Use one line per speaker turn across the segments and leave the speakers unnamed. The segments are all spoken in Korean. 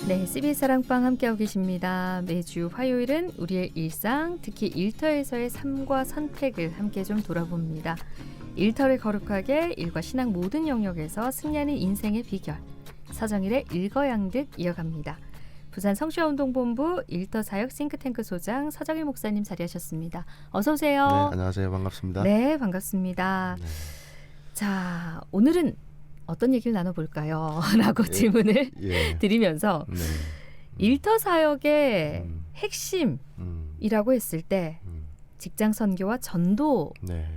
네, CBS 사랑방 함께하고 계십니다. 매주 화요일은 우리의 일상, 특히 일터에서의 삶과 선택을 함께 좀 돌아봅니다. 일터를 거룩하게 일과 신앙 모든 영역에서 승리하는 인생의 비결. 서정일의 일거양득 이어갑니다. 부산 성취운동본부 일터사역 싱크탱크 소장 서정일 목사님 자리하셨습니다. 어서 오세요.
네, 안녕하세요. 반갑습니다.
네, 반갑습니다.
네.
자, 오늘은 어떤 얘기를 나눠볼까요? 라고 질문을 드리면서
네.
일터 사역의 핵심이라고 했을 때 직장 선교와 전도라고
네.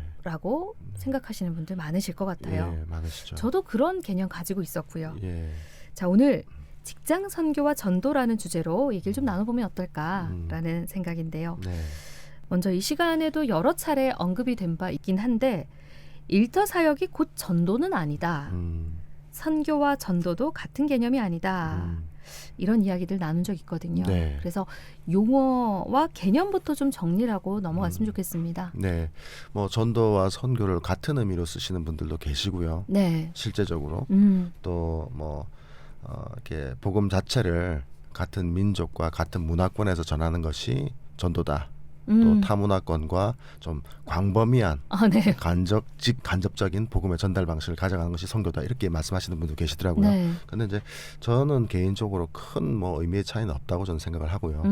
생각하시는 분들 많으실 것 같아요.
예, 많으시죠.
저도 그런 개념 가지고 있었고요.
예.
자, 오늘 직장 선교와 전도라는 주제로 얘기를 좀 나눠보면 어떨까라는 생각인데요.
네.
먼저 이 시간에도 여러 차례 언급이 된 바 있긴 한데 일터 사역이 곧 전도는 아니다. 선교와 전도도 같은 개념이 아니다. 이런 이야기들 나눈 적 있거든요.
네.
그래서 용어와 개념부터 좀 정리를 하고 넘어갔으면 좋겠습니다.
네. 뭐 전도와 선교를 같은 의미로 쓰시는 분들도 계시고요.
네.
실제적으로 또 뭐 이렇게 복음 자체를 같은 민족과 같은 문화권에서 전하는 것이 전도다. 또 타문화권과 좀 광범위한
네.
간접적인 복음의 전달 방식을 가져가는 것이 선교다 이렇게 말씀하시는 분도 계시더라고요.
네.
근데 이제 저는 개인적으로 큰 뭐 의미의 차이는 없다고 저는 생각을 하고요.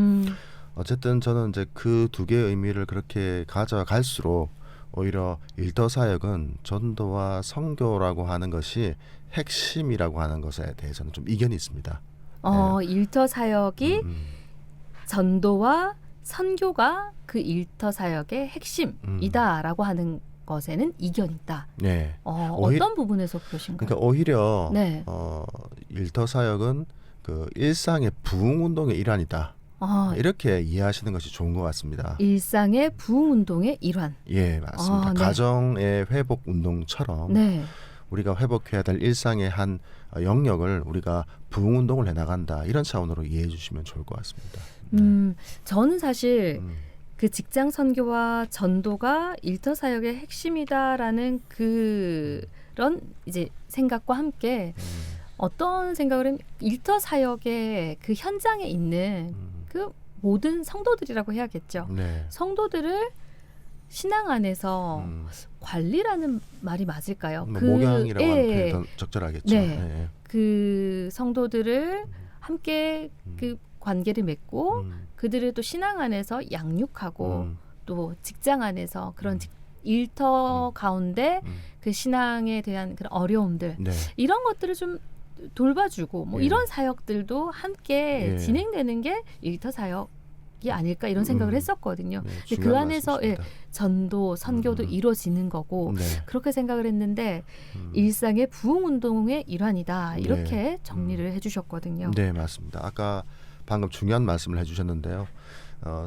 어쨌든 저는 이제 그 두 개의 의미를 그렇게 가져갈수록 오히려 일터 사역은 전도와 선교라고 하는 것이 핵심이라고 하는 것에 대해서는 좀 이견이 있습니다. 네.
일터 사역이 전도와 선교가 그 일터 사역의 핵심이다라고 하는 것에는 이견이 있다.
네.
어떤 부분에서 그러신가요?
그러니까 오히려
네.
일터 사역은 그 일상의 부흥 운동의 일환이다. 이렇게 이해하시는 것이 좋은 것 같습니다.
일상의 부흥 운동의 일환.
예, 맞습니다.
네.
가정의 회복 운동처럼
네.
우리가 회복해야 될 일상의 한 영역을 우리가 부흥 운동을 해나간다. 이런 차원으로 이해해 주시면 좋을 것 같습니다.
저는 사실 그 직장 선교와 전도가 일터 사역의 핵심이다라는 그런 이제 생각과 함께 어떤 생각을 하면 일터 사역의 그 현장에 있는 그 모든 성도들이라고 해야겠죠.
네.
성도들을 신앙 안에서 관리라는 말이 맞을까요?
뭐 목양이라고 하는 표현이 더 적절하겠죠.
네.
네.
그 성도들을 함께 그 관계를 맺고 그들을 또 신앙 안에서 양육하고 또 직장 안에서 그런 일터 가운데 그 신앙에 대한 그런 어려움들
네.
이런 것들을 좀 돌봐주고 뭐
예.
이런 사역들도 함께
예.
진행되는 게 일터 사역이 아닐까 이런 생각을 했었거든요.
네,
근데 그
중요한
안에서
말씀이십니다.
전도, 선교도 이루어지는 거고
네.
그렇게 생각을 했는데 일상의 부흥 운동의 일환이다 이렇게 정리를 해주셨거든요.
네, 맞습니다. 아까 방금 중요한 말씀을 해주셨는데요.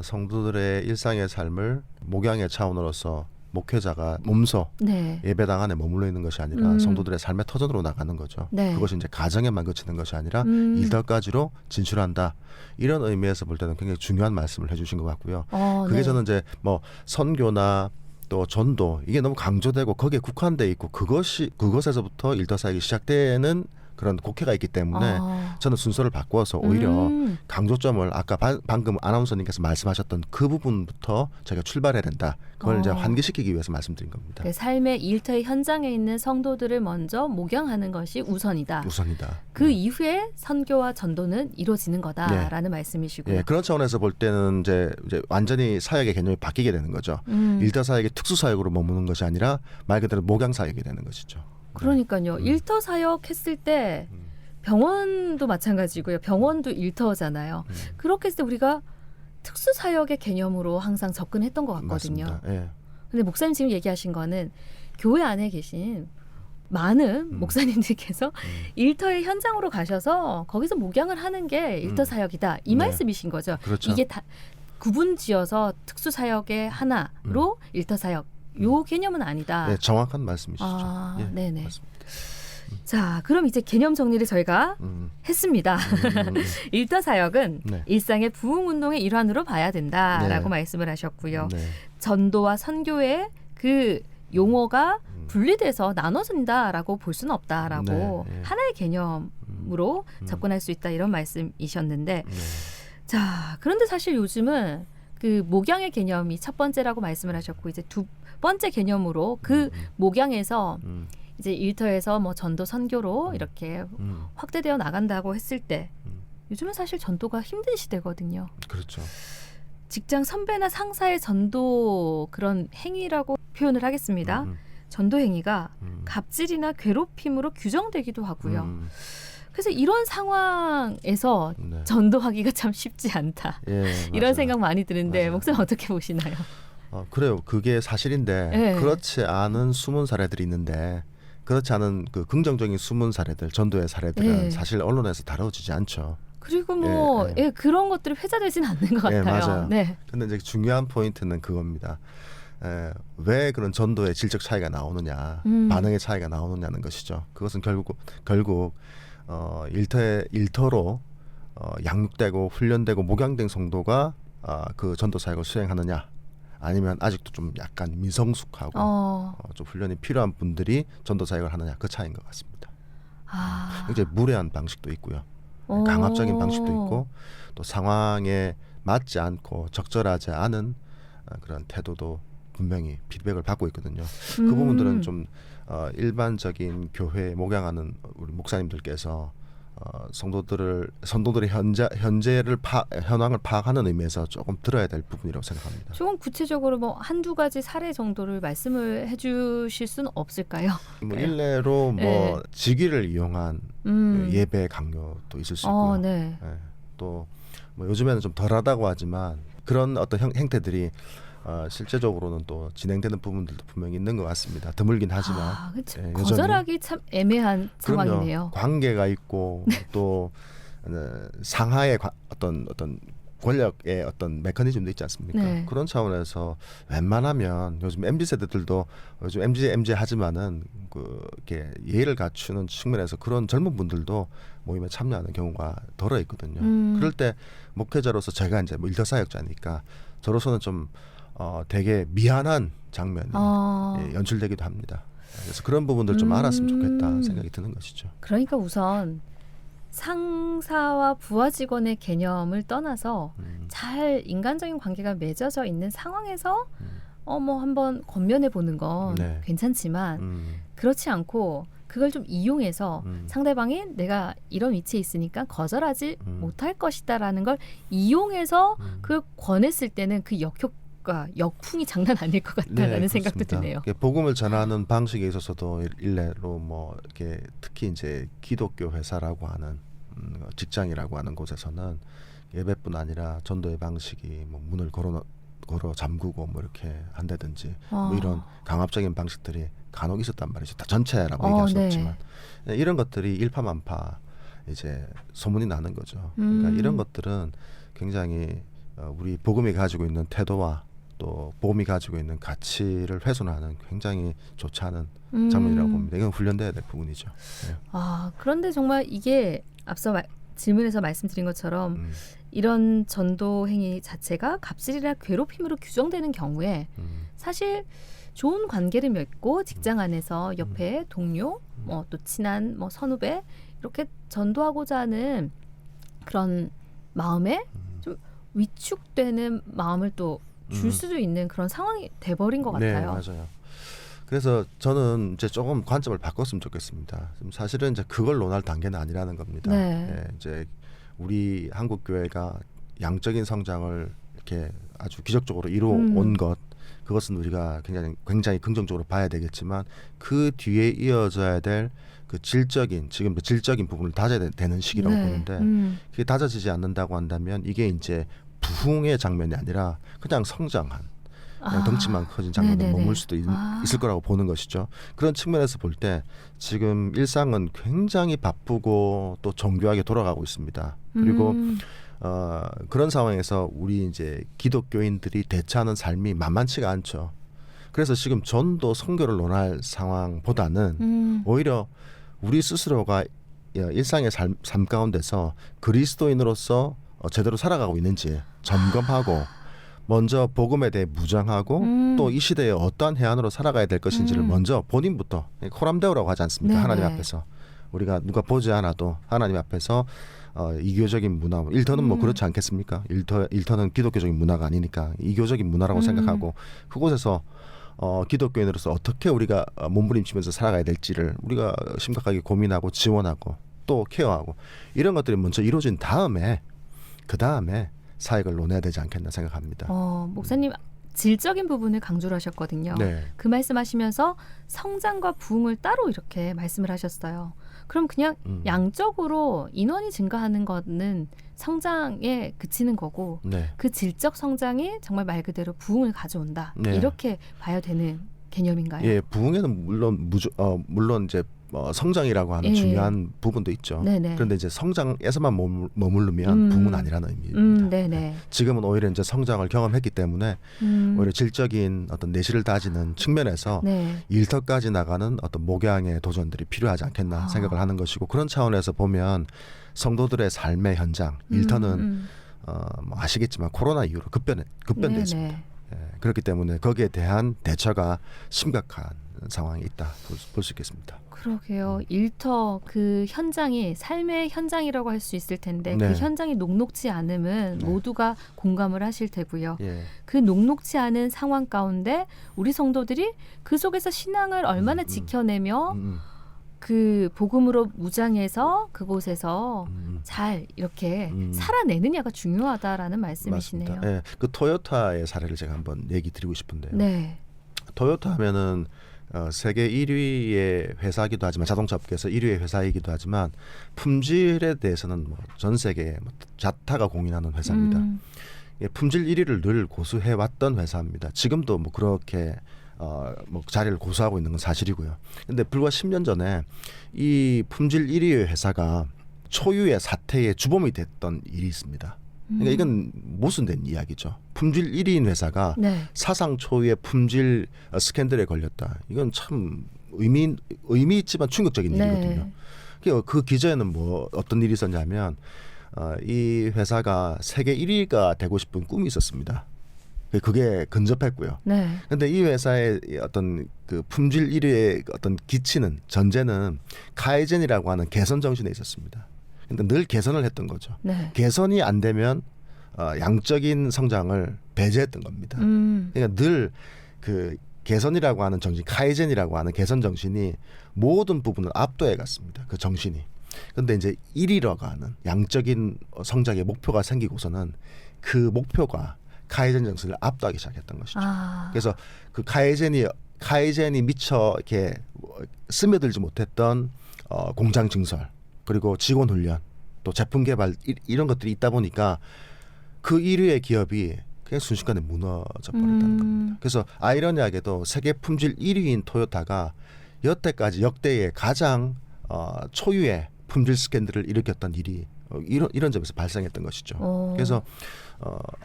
성도들의 일상의 삶을 목양의 차원으로서 목회자가 몸소
네.
예배당 안에 머물러 있는 것이 아니라 성도들의 삶의 터전으로 나가는 거죠.
네.
그것이 이제 가정에만 그치는 것이 아니라 일터까지로 진출한다. 이런 의미에서 볼 때는 굉장히 중요한 말씀을 해주신 것 같고요. 그게
네.
저는 이제 뭐 선교나 또 전도 이게 너무 강조되고 거기에 국한돼 있고 그것에서부터 일터 사역이 시작되는 그런 곡해가 있기 때문에 저는 순서를 바꿔서 오히려 강조점을 아까 방금 아나운서님께서 말씀하셨던 그 부분부터 저희가 출발해야 된다. 그걸 이제 환기시키기 위해서 말씀드린 겁니다.
그 삶의 일터의 현장에 있는 성도들을 먼저 목양하는 것이 우선이다.
우선이다.
그 이후에 선교와 전도는 이루어지는 거다라는 말씀이시고요.
예, 그런 차원에서 볼 때는 이제 완전히 사역의 개념이 바뀌게 되는 거죠. 일터 사역이 특수 사역으로 머무는 것이 아니라 말 그대로 목양 사역이 되는 것이죠.
그러니까요. 일터 사역 했을 때 병원도 마찬가지고요. 병원도 일터잖아요. 그렇게 했을 때 우리가 특수 사역의 개념으로 항상 접근했던 것 같거든요.
맞습니다. 예.
근데 목사님 지금 얘기하신 거는 교회 안에 계신 많은 목사님들께서 일터의 현장으로 가셔서 거기서 목양을 하는 게 일터 사역이다. 이 말씀이신 거죠.
그렇죠.
이게 다 구분지어서 특수 사역의 하나로 일터 사역. 요 개념은 아니다.
네, 정확한 말씀이시죠. 예,
네네.
맞습니다.
자, 그럼 이제 개념 정리를 저희가 했습니다. 일터 사역은
네.
일상의 부흥 운동의 일환으로 봐야 된다라고
네.
말씀을 하셨고요.
네.
전도와 선교의 그 용어가 분리돼서 나눠진다라고 볼 수는 없다라고
네, 네.
하나의 개념 개념으로 접근할 수 있다 이런 말씀이셨는데
네.
자 그런데 사실 요즘은 그 목양의 개념이 첫 번째라고 말씀을 하셨고 이제 두 번째 개념으로 그 목양에서 이제 일터에서 뭐 전도 선교로 이렇게 확대되어 나간다고 했을 때 요즘은 사실 전도가 힘든 시대거든요.
그렇죠.
직장 선배나 상사의 전도 그런 행위라고 표현을 하겠습니다. 전도 행위가 갑질이나 괴롭힘으로 규정되기도 하고요. 그래서 이런 상황에서
네.
전도하기가 참 쉽지 않다.
예,
이런
맞아요.
생각 많이 드는데
맞아요.
목사님 어떻게 보시나요?
그래요. 그게 사실인데
네.
그렇지 않은 숨은 사례들이 있는데 그렇지 않은 그 긍정적인 숨은 사례들, 전도의 사례들은
네.
사실 언론에서 다뤄지지 않죠.
그리고 뭐
예.
그런 것들이 회자되진 않는 것 같아요.
예, 맞아요.
네.
근데 이제 중요한 포인트는 그겁니다. 왜 그런 전도의 질적 차이가 나오느냐, 반응의 차이가 나오느냐는 것이죠. 그것은 결국 일터로 양육되고 훈련되고 목양된 성도가 그 전도 사역을 수행하느냐, 아니면 아직도 좀 약간 미성숙하고 좀 훈련이 필요한 분들이 전도 사역을 하느냐, 그 차이인 것 같습니다. 굉장히 무례한 방식도 있고요. 강압적인 방식도 있고 또 상황에 맞지 않고 적절하지 않은 그런 태도도 분명히 피드백을 받고 있거든요. 그 부분들은 좀 일반적인 교회에 목양하는 우리 목사님들께서 성도들의 현황을 파악하는 의미에서 조금 들어야 될 부분이라고 생각합니다.
조금 구체적으로 뭐 한두 가지 사례 정도를 말씀을 해주실 수는 없을까요?
뭐 일례로 뭐 직위를 이용한 예배 강요도 있을 수 있고요.
네.
또 뭐 요즘에는 좀 덜하다고 하지만 그런 어떤 행태들이 실제적으로는 또 진행되는 부분들도 분명히 있는 것 같습니다. 드물긴 하지만
그치. 거절하기 참 애매한 상황이네요.
관계가 있고 또 상하의 어떤 권력의 어떤 메커니즘도 있지 않습니까?
네.
그런 차원에서 웬만하면 요즘 MZ 세대들도 요즘 MZ 하지만은 이렇게 예의를 갖추는 측면에서 그런 젊은 분들도 모임에 참여하는 경우가 덜어 있거든요. 그럴 때 목회자로서 제가 이제 뭐 일터 사역자니까 저로서는 좀 되게 미안한 장면이 연출되기도 합니다. 그래서 그런 부분들 좀 알았으면 좋겠다 생각이 드는 것이죠.
그러니까 우선 상사와 부하 직원의 개념을 떠나서 잘 인간적인 관계가 맺어져 있는 상황에서 뭐 한번 권면해 보는 건 괜찮지만 그렇지 않고 그걸 좀 이용해서 상대방이 내가 이런 위치에 있으니까 거절하지 못할 것이다라는 걸 이용해서 그걸 권했을 때는 그 역풍이 장난 아닐 것 같다라는 생각도 드네요.
복음을 전하는 방식에 있어서도 일례로 뭐 이렇게 특히 이제 기독교 회사라고 하는 직장이라고 하는 곳에서는 예배뿐 아니라 전도의 방식이 뭐 문을 걸어 잠그고 뭐 이렇게 한다든지 뭐 이런 강압적인 방식들이 간혹 있었단 말이죠. 다 전체라고 얘기할 수 없지만 이런 것들이 일파만파 이제 소문이 나는 거죠. 그러니까 이런 것들은 굉장히 우리 복음이 가지고 있는 태도와 또 복음이 가지고 있는 가치를 훼손하는 굉장히 좋지 않은 장면이라고 봅니다. 이건 훈련돼야 될 부분이죠. 네.
그런데 정말 이게 앞서 질문에서 말씀드린 것처럼 이런 전도 행위 자체가 갑질이나 괴롭힘으로 규정되는 경우에 사실 좋은 관계를 맺고 직장 안에서 옆에 동료, 뭐 또 친한 뭐 선후배 이렇게 전도하고자 하는 그런 마음에 좀 위축되는 마음을 또 줄 수도 있는 그런 상황이 돼버린 것 같아요.
네, 맞아요. 그래서 저는 이제 조금 관점을 바꿨으면 좋겠습니다. 사실은 이제 그걸 논할 단계는 아니라는 겁니다. 이제 우리 한국 교회가 양적인 성장을 이렇게 아주 기적적으로 이루어온 것, 그것은 우리가 굉장히 긍정적으로 봐야 되겠지만 그 뒤에 이어져야 될 그 질적인 부분을 다져야 되는 시기라고 보는데 그게 다져지지 않는다고 한다면 이게 이제 부흥의 장면이 아니라 그냥 성장한 덩치만 커진 장면에 머물 수도 있을 거라고 보는 것이죠. 그런 측면에서 볼 때 지금 일상은 굉장히 바쁘고 또 정교하게 돌아가고 있습니다. 그리고 그런 상황에서 우리 이제 기독교인들이 대처하는 삶이 만만치가 않죠. 그래서 지금 전도 선교를 논할 상황보다는 오히려 우리 스스로가 일상의 삶 가운데서 그리스도인으로서 제대로 살아가고 있는지 점검하고 먼저 복음에 대해 무장하고 또 이 시대에 어떠한 해안으로 살아가야 될 것인지를 먼저 본인부터 호람되오라고 하지 않습니까? 하나님 앞에서 우리가 누가 보지 않아도 하나님 앞에서 이교적인 문화, 일터는 뭐 그렇지 않겠습니까? 일터는 기독교적인 문화가 아니니까 이교적인 문화라고 생각하고 그곳에서 기독교인으로서 어떻게 우리가 몸부림치면서 살아가야 될지를 우리가 심각하게 고민하고 지원하고 또 케어하고 이런 것들이 먼저 이루어진 다음에 그 다음에 사역을 논해야 되지 않겠나 생각합니다.
목사님 질적인 부분을 강조를 하셨거든요.
네.
그 말씀하시면서 성장과 부흥을 따로 이렇게 말씀을 하셨어요. 그럼 그냥 양적으로 인원이 증가하는 거는 성장에 그치는 거고
네.
그 질적 성장이 정말 말 그대로 부흥을 가져온다.
네.
이렇게 봐야 되는 개념인가요?
예, 부흥에는 물론 이제 성장이라고 하는
예.
중요한 부분도 있죠.
네네.
그런데 이제 성장에서만 머무르면 부흥은 아니라는 의미입니다.
네네.
지금은 오히려 이제 성장을 경험했기 때문에 오히려 질적인 어떤 내실을 다지는 측면에서
네.
일터까지 나가는 어떤 목양의 도전들이 필요하지 않겠나 생각을 하는 것이고 그런 차원에서 보면 성도들의 삶의 현장, 일터는 뭐 아시겠지만 코로나 이후로 급변됐습니다. 예, 그렇기 때문에 거기에 대한 대처가 심각한 상황이 있다 볼 수 있겠습니다.
그러게요. 일터 그 현장이 삶의 현장이라고 할 수 있을 텐데
네.
그 현장이 녹록지 않으면
네.
모두가 공감을 하실 테고요.
예.
그 녹록지 않은 상황 가운데 우리 성도들이 그 속에서 신앙을 얼마나 지켜내며 그 복음으로 무장해서 그곳에서 잘 이렇게 살아내느냐가 중요하다라는 말씀이시네요.
맞습니다. 예, 그 토요타의 사례를 제가 한번 얘기 드리고 싶은데요.
네.
토요타 하면은 세계 1위의 회사이기도 하지만 자동차 업계에서 1위의 회사이기도 하지만 품질에 대해서는 뭐 전 세계에 자타가 공인하는 회사입니다. 예, 품질 1위를 늘 고수해 왔던 회사입니다. 지금도 뭐 그렇게 뭐 자리를 고수하고 있는 건 사실이고요. 근데 불과 10년 전에 이 품질 1위의 회사가 초유의 사태의 주범이 됐던 일이 있습니다. 그러니까 이건 모순된 이야기죠. 품질 1위인 회사가
네.
사상 초유의 품질 스캔들에 걸렸다. 이건 참 의미 있지만 충격적인 일이거든요. 그 기저에는 뭐 어떤 일이 있었냐면 이 회사가 세계 1위가 되고 싶은 꿈이 있었습니다. 그게 근접했고요.
네.
근데 이 회사의 어떤 그 품질 1위의 어떤 기치는 전제는 카이젠이라고 하는 개선 정신에 있었습니다. 근데 늘 개선을 했던 거죠.
네.
개선이 안 되면 양적인 성장을 배제했던 겁니다. 그러니까 늘 그 개선이라고 하는 정신, 카이젠이라고 하는 개선 정신이 모든 부분을 압도해 갔습니다. 그 정신이. 근데 이제 1위로 가는 양적인 성장의 목표가 생기고서는 그 목표가 카이젠 정신을 압도하기 시작했던 것이죠. 그래서 그 카이젠이 미처 이렇게 스며들지 못했던 공장 증설 그리고 직원 훈련 또 제품 개발 이런 것들이 있다 보니까 그 1위의 기업이 그냥 순식간에 무너져 버렸다는 겁니다. 그래서 아이러니하게도 세계 품질 1위인 토요타가 여태까지 역대의 가장 초유의 품질 스캔들을 일으켰던 일이 이런 점에서 발생했던 것이죠. 그래서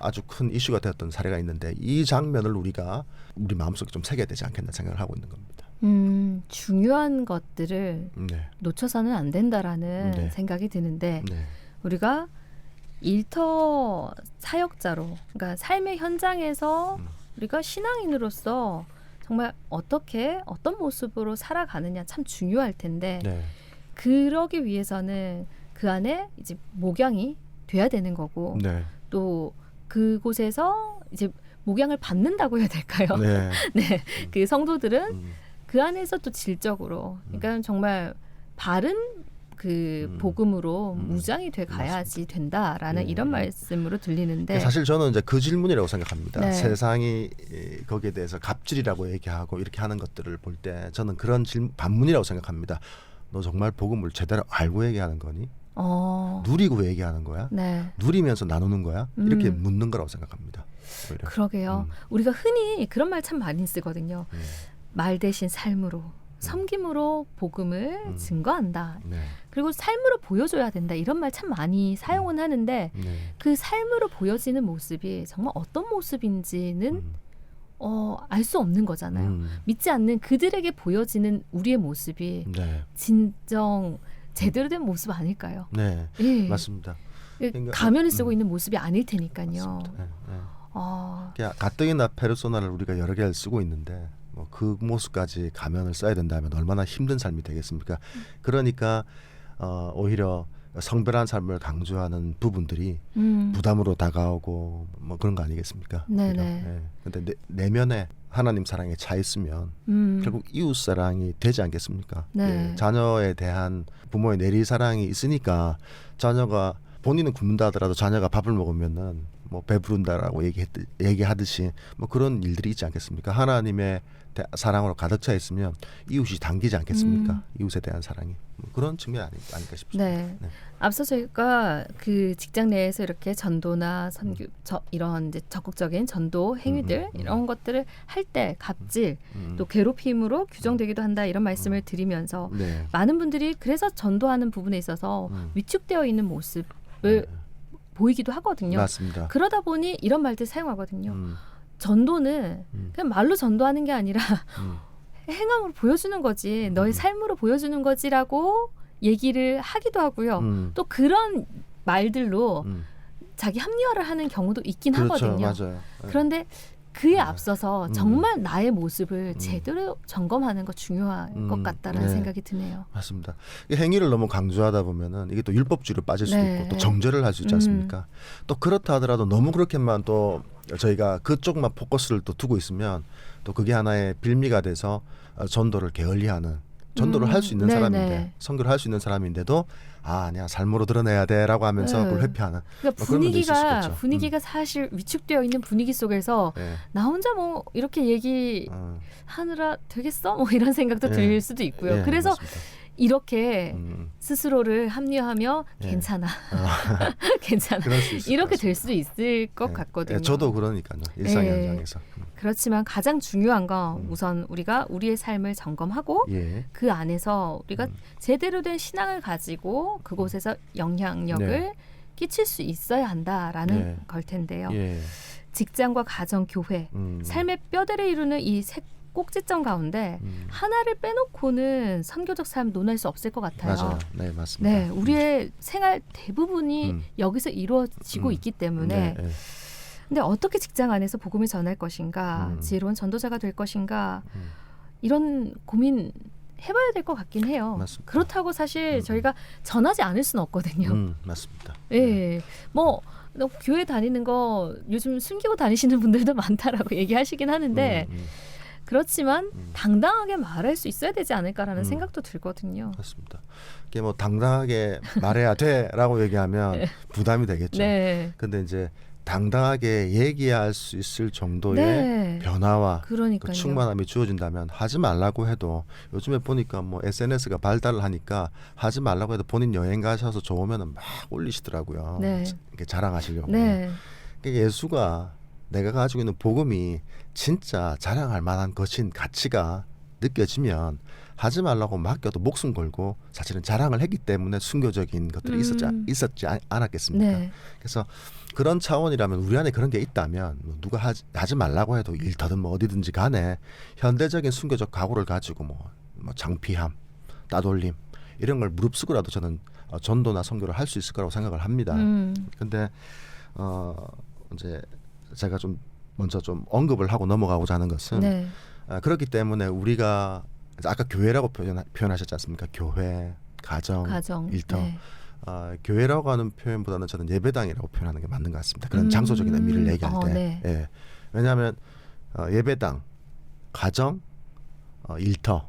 아주 큰 이슈가 되었던 사례가 있는데 이 장면을 우리가 우리 마음속에 좀 새겨야 되지 않겠나 생각을 하고 있는 겁니다.
중요한 것들을
네.
놓쳐서는 안 된다라는
네.
생각이 드는데
네.
우리가 일터 사역자로 그러니까 삶의 현장에서 우리가 신앙인으로서 정말 어떤 모습으로 살아가느냐 참 중요할 텐데
네.
그러기 위해서는 그 안에 이제 목양이 돼야 되는 거고
네.
또 그곳에서 이제 목양을 받는다고 해야 될까요?
네.
네, 그 성도들은 그 안에서 또 질적으로, 그러니까 정말 바른 그 복음으로 무장이 돼 가야지 된다라는 이런 말씀으로 들리는데
사실 저는 이제 그 질문이라고 생각합니다.
네.
세상이 거기에 대해서 갑질이라고 얘기하고 이렇게 하는 것들을 볼 때 저는 그런 반문이라고 생각합니다. 너 정말 복음을 제대로 알고 얘기하는 거니? 누리고 얘기하는 거야?
네.
누리면서 나누는 거야? 이렇게 묻는 거라고 생각합니다. 오히려.
그러게요. 우리가 흔히 그런 말 참 많이 쓰거든요. 말 대신 삶으로, 섬김으로 복음을 증거한다.
네.
그리고 삶으로 보여줘야 된다. 이런 말 참 많이 사용은 하는데
네.
그 삶으로 보여지는 모습이 정말 어떤 모습인지는 알 수 없는 거잖아요. 믿지 않는 그들에게 보여지는 우리의 모습이
네.
진정 제대로 된 모습 아닐까요?
네.
예.
맞습니다. 그러니까,
가면을 쓰고 있는 모습이 아닐 테니까요.
맞습니다. 네. 가뜩이나 페르소나를 우리가 여러 개를 쓰고 있는데 뭐 그 모습까지 가면을 써야 된다면 얼마나 힘든 삶이 되겠습니까? 그러니까 오히려 성별한 삶을 강조하는 부분들이 부담으로 다가오고 뭐 그런 거 아니겠습니까?
네네.
네. 근데 내면에 하나님 사랑에 차 있으면 결국 이웃 사랑이 되지 않겠습니까?
네.
예, 자녀에 대한 부모의 내리 사랑이 있으니까 자녀가 본인은 굶는다 하더라도 자녀가 밥을 먹으면은 뭐 배부른다라고 얘기하듯이 뭐 그런 일들이 있지 않겠습니까? 하나님의 사랑으로 가득 차 있으면 이웃이 당기지 않겠습니까? 이웃에 대한 사랑이 뭐 그런 측면 아닐까 싶습니다.
네.
네.
앞서 저희가 그 직장 내에서 이렇게 전도나 선교 이런 이제 적극적인 전도 행위들 이런 것들을 할 때 갑질 또 괴롭힘으로 규정되기도 한다 이런 말씀을 드리면서
네.
많은 분들이 그래서 전도하는 부분에 있어서 위축되어 있는 모습을 보이기도 하거든요.
맞습니다.
그러다 보니 이런 말들 사용하거든요. 전도는 그냥 말로 전도하는 게 아니라 행함으로 보여주는 거지, 너의 삶으로 보여주는 거지라고 얘기를 하기도 하고요. 또 그런 말들로 자기 합리화를 하는 경우도 있긴
그렇죠,
하거든요.
맞아요.
그런데 그에 앞서서 정말 나의 모습을 제대로 점검하는 거 중요한 것 같다라는
네.
생각이 드네요.
맞습니다. 이 행위를 너무 강조하다 보면은 이게 또 율법주의로 빠질 수도
네.
있고 또 정죄를 할 수 있지 않습니까? 또 그렇다 하더라도 너무 그렇게만 또 저희가 그쪽만 포커스를 또 두고 있으면 또 그게 하나의 빌미가 돼서 전도를 게을리하는 전도를 할 수 있는
네네.
사람인데 선교를 할 수 있는 사람인데도 아니야 삶으로 드러내야 돼라고 하면서 그걸 회피하는
그러니까
뭐 그런 면도 있을 수 있겠죠.
분위기가 사실 위축되어 있는 분위기 속에서
네.
나 혼자 뭐 이렇게 얘기하느라 되겠어? 뭐 이런 생각도
네.
들 수도 있고요.
네,
그래서
맞습니다.
이렇게 스스로를 합리화하며
네.
괜찮아, 괜찮아
그럴 수 있을
이렇게
것
될 수도 있을 것
네.
같거든요.
네, 저도 그러니까요. 일상
네.
현장에서.
그렇지만 가장 중요한 건 우선 우리가 우리의 삶을 점검하고
예.
그 안에서 우리가 제대로 된 신앙을 가지고 그곳에서 영향력을
네.
끼칠 수 있어야 한다라는
네.
걸 텐데요.
예.
직장과 가정, 교회, 삶의 뼈대를 이루는 이 세 꼭지점 가운데 하나를 빼놓고는 선교적 삶 논할 수 없을 것 같아요.
맞아요. 네, 맞습니다.
네, 우리의 생활 대부분이 여기서 이루어지고 있기 때문에
네, 네.
근데 어떻게 직장 안에서 복음을 전할 것인가, 지혜로운 전도자가 될 것인가 이런 고민 해봐야 될 것 같긴 해요.
맞습니다.
그렇다고 사실 저희가 전하지 않을 수는 없거든요.
맞습니다.
예, 뭐 너 교회 다니는 거 요즘 숨기고 다니시는 분들도 많다라고 얘기하시긴 하는데 그렇지만 당당하게 말할 수 있어야 되지 않을까라는 생각도 들거든요.
맞습니다. 이게 뭐 당당하게 말해야 돼라고 얘기하면
네.
부담이 되겠죠.
네.
근데 이제 당당하게 얘기할 수 있을 정도의
네.
변화와 그
그러니까요.
충만함이 주어진다면 하지 말라고 해도 요즘에 보니까 뭐 SNS가 발달을 하니까 하지 말라고 해도 본인 여행 가셔서 좋으면 막 올리시더라고요.
네.
이렇게 자랑하시려고.
네.
그러니까 예수가 내가 가지고 있는 복음이 진짜 자랑할 만한 것인 가치가 느껴지면 하지 말라고 맡겨도 목숨 걸고 사실은 자랑을 했기 때문에 순교적인 것들이 있었지 않았겠습니까?
네.
그래서 그런 차원이라면 우리 안에 그런 게 있다면 뭐 누가 하지 말라고 해도 일터든 뭐 어디든지 간에 현대적인 순교적 각오를 가지고 뭐 장피함, 따돌림 이런 걸 무릅쓰고라도 저는 전도나 선교를 할 수 있을 거라고 생각을 합니다. 근데 이제 제가 좀 먼저 좀 언급을 하고 넘어가고자 하는 것은
네.
그렇기 때문에 우리가 아까 교회라고 표현하셨지 않습니까? 교회, 가정, 일터.
네.
교회라고 하는 표현보다는 저는 예배당이라고 표현하는 게 맞는 것 같습니다. 그런 장소적인 의미를 얘기할 때.
네.
예. 왜냐하면 예배당, 가정, 일터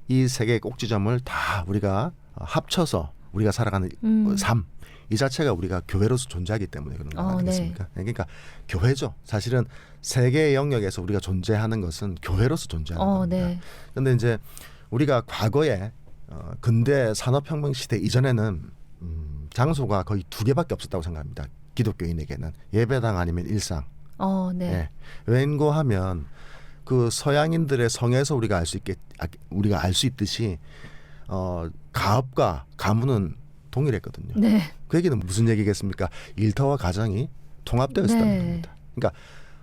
이 세 개의 꼭지점을 다 우리가 합쳐서 우리가 살아가는 삶 이 자체가 우리가 교회로서 존재하기 때문에 그런 거 아니겠습니까?
네.
그러니까 교회죠. 사실은 세 개의 영역에서 우리가 존재하는 것은 교회로서 존재하는 겁니다.
네.
그런데 이제 우리가 과거에 근대 산업혁명 시대 이전에는 장소가 거의 두 개밖에 없었다고 생각합니다. 기독교인에게는 예배당 아니면 일상.
네.
예. 왠고하면 그 서양인들의 성에서 우리가 알 수 있듯이 가업과 가문은 동일했거든요.
네.
그 얘기는 무슨 얘기겠습니까? 일터와 가정이 통합되어 있었다는
네.
겁니다. 그러니까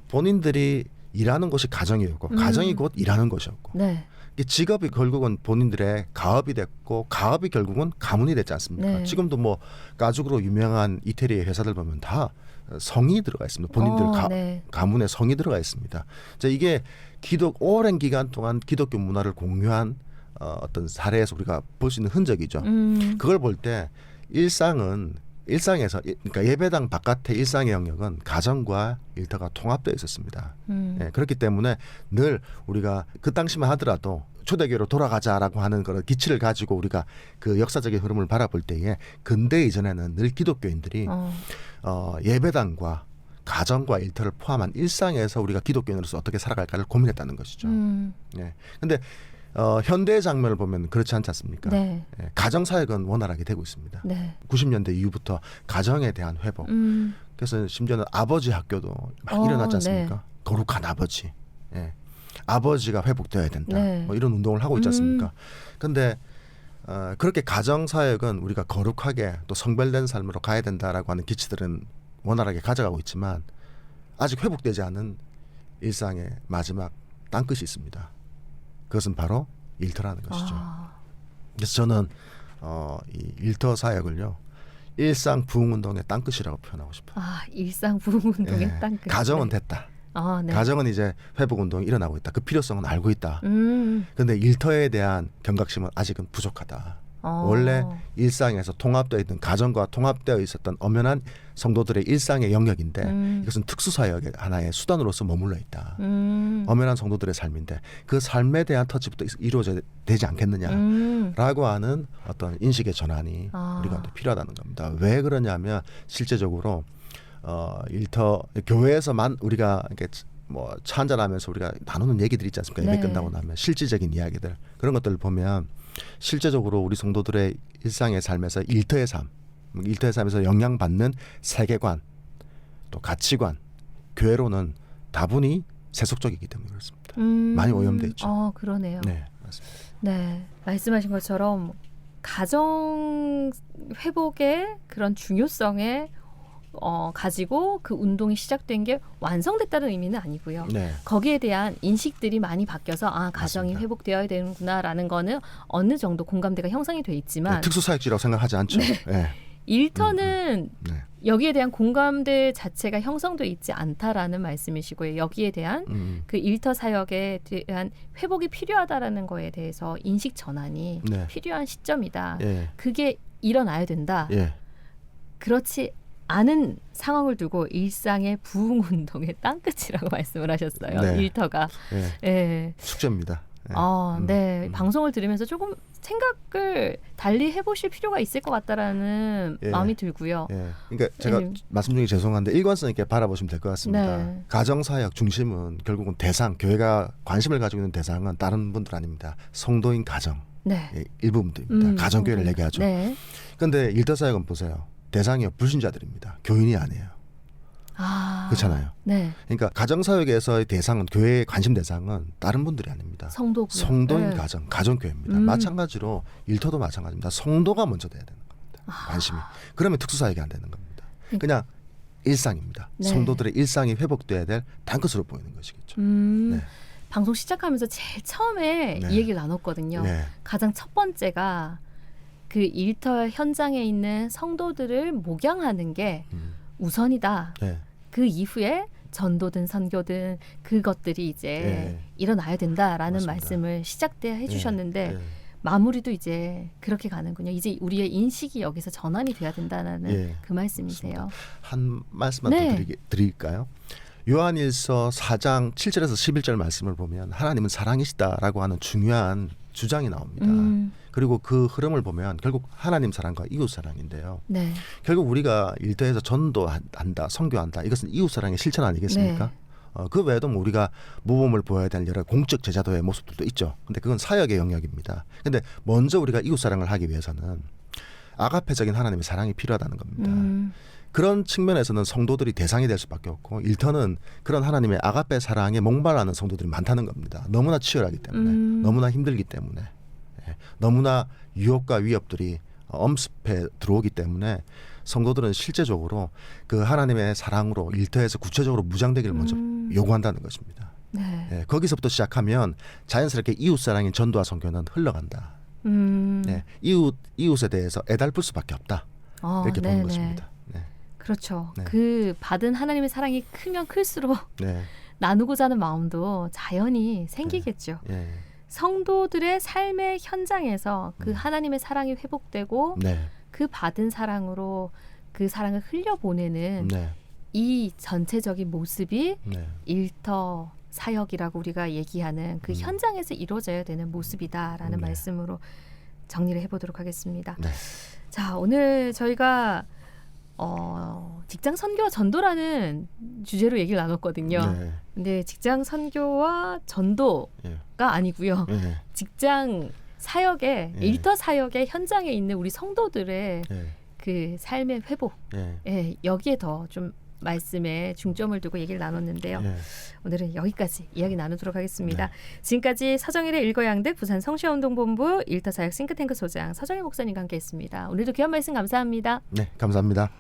본인들이 일하는 곳이 가정이었고 가정이 곧 일하는 곳이었고
네.
직업이 결국은 본인들의 가업이 됐고 가업이 결국은 가문이 됐지 않습니까?
네.
지금도 뭐 가죽으로 유명한 이태리의 회사들 보면 다 성이 들어가 있습니다. 본인들
네.
가문에 성이 들어가 있습니다. 이게 오랜 기간 동안 기독교 문화를 공유한 어떤 사례에서 우리가 볼 수 있는 흔적이죠. 그걸 볼 때 일상에서 그러니까 예배당 바깥의 일상의 영역은 가정과 일터가 통합되어 있었습니다. 예, 그렇기 때문에 늘 우리가 그 당시만 하더라도 초대교회로 돌아가자라고 하는 그런 기치를 가지고 우리가 그 역사적인 흐름을 바라볼 때에 근대 이전에는 늘 기독교인들이 예배당과 가정과 일터를 포함한 일상에서 우리가 기독교인으로서 어떻게 살아갈까를 고민했다는 것이죠. 예. 근데 현대의 장면을 보면 그렇지 않지 않습니까?
네.
예, 가정사역은 원활하게 되고 있습니다.
네.
90년대 이후부터 가정에 대한 회복. 그래서 심지어는 아버지 학교도 막 일어났지 않습니까?
네.
거룩한 아버지. 예. 아버지가 회복되어야 된다.
네.
뭐 이런 운동을 하고 있지 않습니까? 그런데 그렇게 가정사역은 우리가 거룩하게 또 성별된 삶으로 가야 된다라고 하는 기치들은 원활하게 가져가고 있지만 아직 회복되지 않은 일상의 마지막 땅끝이 있습니다. 그것은 바로 일터라는 것이죠. 그래서 저는 이 일터 사역을요 일상 부흥 운동의 땅끝이라고 표현하고 싶어요.
일상 부흥 운동의
예,
땅끝.
가정은
네.
됐다.
네.
가정은 이제 회복 운동이 일어나고 있다. 그 필요성은 알고 있다. 그런데 일터에 대한 경각심은 아직은 부족하다. 원래 일상에서 통합되어 있던 가정과 통합되어 있었던 엄연한 성도들의 일상의 영역인데 이것은 특수사역의 하나의 수단으로서 머물러 있다. 엄연한 성도들의 삶인데 그 삶에 대한 터치부터 이루어져야 되지 않겠느냐라고 하는 어떤 인식의 전환이 우리가 필요하다는 겁니다. 왜 그러냐면 실제적으로 일터 교회에서만 우리가 이렇게 뭐 차 한잔하면서 우리가 나누는 얘기들 있지 않습니까? 예배 끝나고 나면 실질적인 이야기들 그런 것들을 보면 실제적으로 우리 성도들의 일상의 삶에서 일터의 삶에서 영향받는 세계관 또 가치관 교회로는 다분히 세속적이기 때문에 그렇습니다. 많이 오염돼 있죠.
그러네요.
네, 맞습니다.
네, 말씀하신 것처럼 가정 회복의 그런 중요성에 가지고 그 운동이 시작된 게 완성됐다는 의미는 아니고요.
네.
거기에 대한 인식들이 많이 바뀌어서 가정이
맞습니다.
회복되어야 되는구나라는 거는 어느 정도 공감대가 형성이 돼 있지만
특수사역지라고 생각하지 않죠. 네.
일터는
네.
여기에 대한 공감대 자체가 형성돼 있지 않다라는 말씀이시고요. 여기에 대한 그 일터 사역에 대한 회복이 필요하다라는 거에 대해서 인식 전환이 필요한 시점이다. 그게 일어나야 된다. 그렇지 않은 상황을 두고 일상의 부흥 운동의 땅끝이라고 말씀을 하셨어요.
네.
일터가.
축제입니다.
방송을 들으면서 조금 생각을 달리 해보실 필요가 있을 것 같다라는 마음이 들고요.
그러니까 제가 말씀 중에 죄송한데 일관성 있게 바라보시면 될 것 같습니다. 가정사역 중심은 결국은 교회가 관심을 가지고 있는 대상은 다른 분들 아닙니다. 성도인 가정 일부분들입니다. 가정교회를 얘기하죠. 그런데 일터사역은 보세요. 대상이 불신자들입니다. 교인이 아니에요. 그렇잖아요. 그러니까 가정사역에서의 대상은 교회의 관심 대상은 다른 분들이 아닙니다. 성도인 가정교회입니다. 마찬가지로 일터도 마찬가지입니다. 성도가 먼저 돼야 되는 겁니다. 관심이. 그러면 특수사역이 안 되는 겁니다. 그냥 일상입니다. 성도들의 일상이 회복돼야 될 땅끝으로 보이는 것이겠죠.
방송 시작하면서 제일 처음에 이 얘기를 나눴거든요. 가장 첫 번째가 그 일터 현장에 있는 성도들을 목양하는 게 우선이다. 그 이후에 전도든 선교든 그것들이 이제 일어나야 된다라는
맞습니다.
말씀을 시작 때 해주셨는데 마무리도 이제 그렇게 가는군요. 이제 우리의 인식이 여기서 전환이 돼야 된다는 그 말씀이세요.
맞습니다. 한 말씀만 더 드릴까요? 요한일서 4장 7절에서 11절 말씀을 보면 하나님은 사랑이시다라고 하는 중요한 주장이 나옵니다. 그리고 그 흐름을 보면 결국 하나님 사랑과 이웃 사랑인데요. 결국 우리가 일터에서 전도한다, 선교한다. 이것은 이웃 사랑의 실천 아니겠습니까? 그 외에도 뭐 우리가 모범을 보여야 되는 여러 공적 제자도의 모습들도 있죠. 근데 그건 사역의 영역입니다. 근데 먼저 우리가 이웃 사랑을 하기 위해서는 아가페적인 하나님의 사랑이 필요하다는 겁니다. 그런 측면에서는 성도들이 대상이 될 수밖에 없고 일터는 그런 하나님의 아가페 사랑에 목말라하는 성도들이 많다는 겁니다. 너무나 치열하기 때문에 너무나 힘들기 때문에 너무나 유혹과 위협들이 엄습해 들어오기 때문에 성도들은 실제적으로 그 하나님의 사랑으로 일터에서 구체적으로 무장되기를 먼저 요구한다는 것입니다.
네.
예, 거기서부터 시작하면 자연스럽게 이웃 사랑인 전도와 선교는 흘러간다. 네, 이웃에 대해서 애달플 수밖에 없다. 이렇게 보는 것입니다. 네.
그렇죠.
네.
그 받은 하나님의 사랑이 크면 클수록
네.
나누고자 하는 마음도 자연히 생기겠죠.
예.
성도들의 삶의 현장에서 그 하나님의 사랑이 회복되고
네.
그 받은 사랑으로 그 사랑을 흘려보내는
네.
이 전체적인 모습이
네.
일터 사역이라고 우리가 얘기하는 그 현장에서 이루어져야 되는 모습이다라는
네.
말씀으로 정리를 해보도록 하겠습니다.
네.
자, 오늘 저희가 직장 선교와 전도라는 주제로 얘기를 나눴거든요.
네.
근데 직장 선교와 전도가
예.
아니고요.
예.
직장 사역의
예.
일터 사역의 현장에 있는 우리 성도들의
예.
그 삶의 회복,
예.
예, 여기에 더 좀 말씀에 중점을 두고 얘기를 나눴는데요.
예.
오늘은 여기까지 이야기 나누도록 하겠습니다.
네.
지금까지 서정일의 일거양득 부산 성시운동본부 일터사역 싱크탱크 소장 서정일 목사님과 함께했습니다. 오늘도 귀한 말씀 감사합니다.
네, 감사합니다.